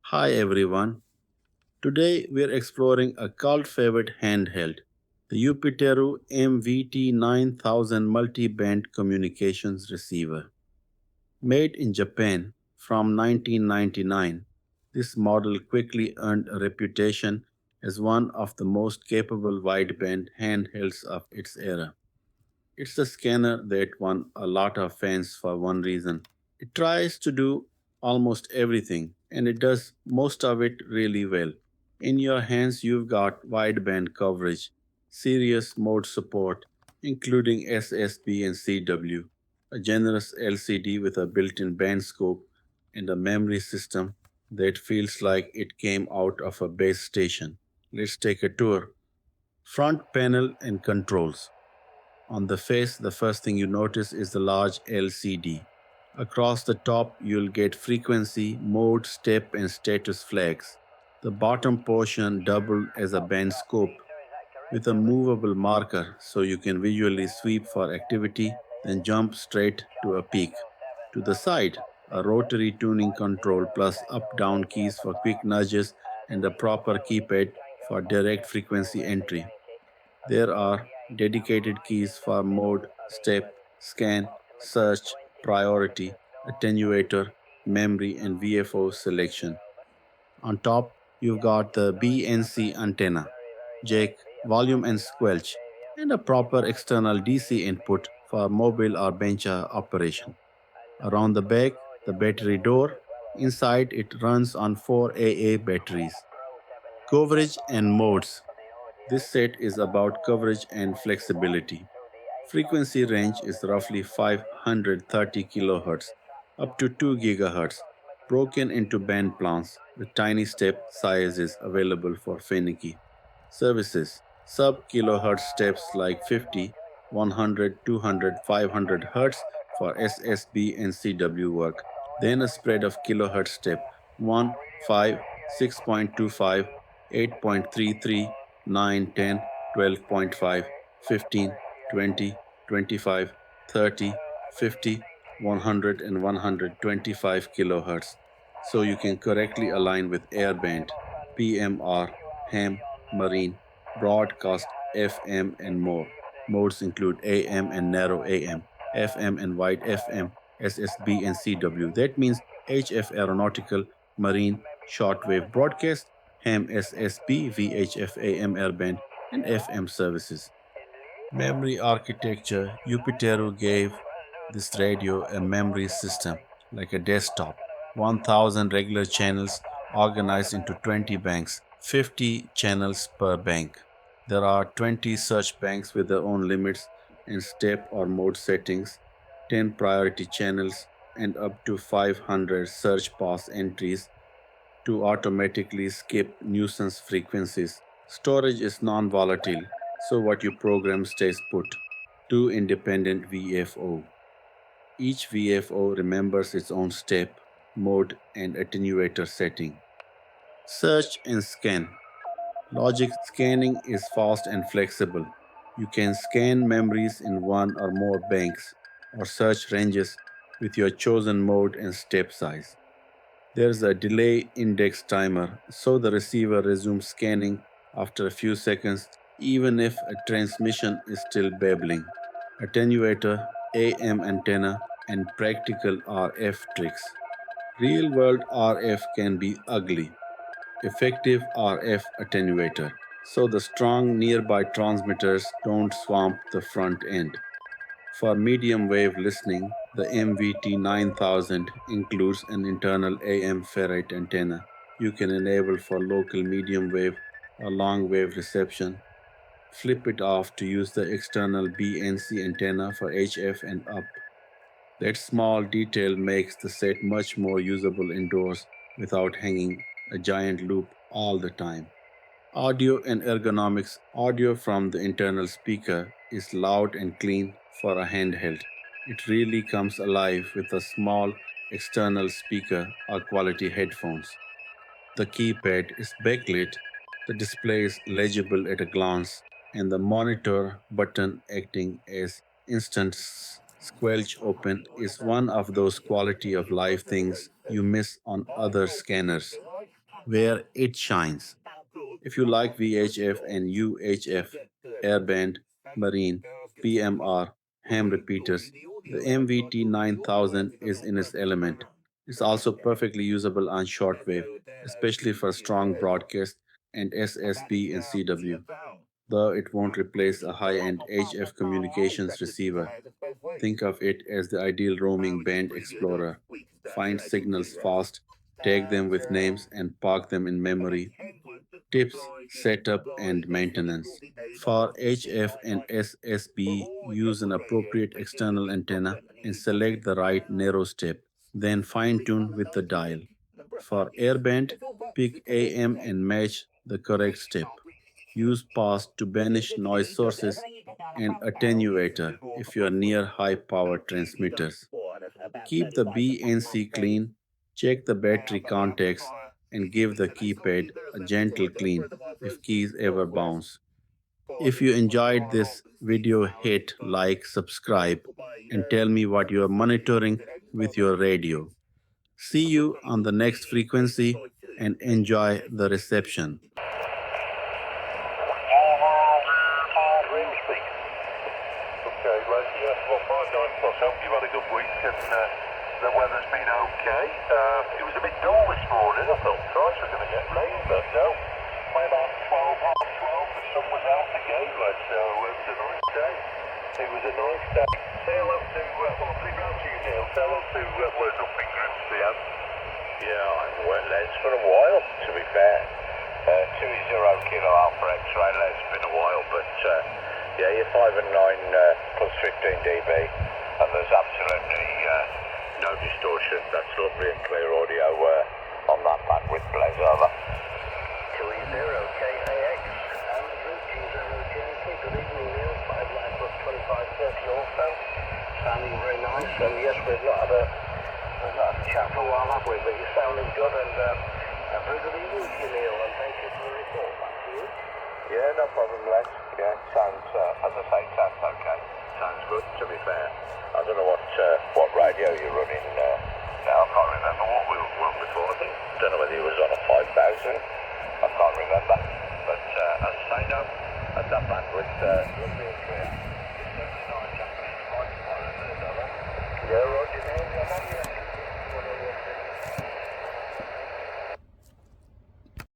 Hi everyone. Today we're exploring a cult favorite handheld, the Yupiteru MVT-9000 multi-band communications receiver. Made in Japan from 1999, this model quickly earned a reputation as one of the most capable wideband handhelds of its era. It's a scanner that won a lot of fans for one reason. It tries to do almost everything, and it does most of it really well. In your hands, you've got wideband coverage, serious mode support, including SSB and CW, a generous LCD with a built in band scope, and a memory system that feels like it came out of a base station. Let's take a tour. Front panel and controls. On the face, the first thing you notice is the large LCD. Across the top, you'll get frequency, mode, step, and status flags. The bottom portion doubled as a band scope with a movable marker so you can visually sweep for activity, then jump straight to a peak. To the side, a rotary tuning control plus up down keys for quick nudges and a proper keypad for direct frequency entry. There are dedicated keys for mode, step, scan, search, priority, attenuator, memory, and VFO selection. On top, you've got the BNC antenna, jack, volume and squelch, and a proper external DC input for mobile or bench operation. Around the back, the battery door. Inside, it runs on 4 AA batteries. Coverage and modes. This set is about coverage and flexibility. Frequency range is roughly 530 kHz up to 2 GHz, broken into band plans with tiny step sizes available for finicky. Services sub kilohertz steps like 50, 100, 200, 500 Hz for SSB and CW work. Then a spread of kilohertz step 1, 5, 6.25, 8.33, 9, 10, 12.5, 15, 20, 25, 30, 50, 100, and 125 kilohertz so you can correctly align with airband, PMR, ham, marine, broadcast, FM, and more. Modes include AM and narrow AM, FM and wide FM, SSB and CW. That means HF aeronautical, marine, shortwave broadcast, ham SSB, VHF AM airband, and FM services. Memory architecture. Yupiteru gave this radio a memory system like a desktop. 1000 regular channels organized into 20 banks, 50 channels per bank. There are 20 search banks with their own limits and step or mode settings, 10 priority channels, and up to 500 search pass entries to automatically skip nuisance frequencies. Storage is non volatile, so what you program stays put. Two independent VFO. Each VFO remembers its own step, mode, and attenuator setting. Search and scan. Logic scanning is fast and flexible. You can scan memories in one or more banks or search ranges with your chosen mode and step size. There's a delay index timer, so the receiver resumes scanning after a few seconds, even if a transmission is still babbling. Attenuator, AM antenna, and practical RF tricks. Real world RF can be ugly. Effective RF attenuator, so the strong nearby transmitters don't swamp the front end. For medium wave listening, the MVT-9000 includes an internal AM ferrite antenna you can enable for local medium wave or long wave reception. Flip it off to use the external BNC antenna for HF and up. That small detail makes the set much more usable indoors without hanging a giant loop all the time. Audio and ergonomics. Audio from the internal speaker is loud and clean for a handheld. It really comes alive with a small external speaker or quality headphones. The keypad is backlit, the display is legible at a glance, and the monitor button acting as instant squelch open is one of those quality of life things you miss on other scanners. where it shines. If you like VHF and UHF, airband, marine, PMR, ham repeaters, the MVT-9000 is in its element. It's also perfectly usable on shortwave, especially for strong broadcast and SSB and CW, though it won't replace a high-end HF communications receiver. Think of it as the ideal roaming band explorer. Find signals fast, tag them with names, and park them in memory. Tips, setup, and maintenance. For HF and SSB, use an appropriate external antenna and select the right narrow step. Then fine tune with the dial. For airband, pick AM and match the correct step. Use pass to banish noise sources and attenuator if you are near high power transmitters. Keep the BNC clean, check the battery contacts, and give the keypad a gentle clean if keys ever bounce. If you enjoyed this video, hit like, subscribe, and tell me what you are monitoring with your radio. See you on the next frequency and enjoy the reception. Okay, Les, yeah, well, 59 plus, hope you've had a good week and the weather's been okay. It was a bit dull this morning, I thought Christ was going to get rain, but no. By about 12, half 12, the sun was out again, Les, so it was a nice day. It was a nice day. Say hello to, well, I'll bring round to you, Neil. Say hello to Load Up in Grimsby, Yeah, I've worked Les for a while, to be fair. 20 Kilo Alpha X-ray, Les, it's been a while, but yeah, you're 5 and 9 plus 15 dB, and there's absolutely no distortion. That's lovely and clear audio on that bandwidth, Les, over. 2E0 KAX and route 0JK, good evening, Neil. 59 plus 2530 also. Sounding very nice, and yes, we've not had a chat for a while, have we? But you're sounding good, and a very good evening to you, Neil, and thank you for the report. Back to you. Yeah, no problem, Les. Yeah, sounds, as I say, sounds okay. Sounds good, to be fair. I don't know what radio you're running now. I can't remember what we were on before. I don't know whether it was on a 5000. I can't remember. But as I say, no, at that bandwidth, lovely and clear. It's very nice.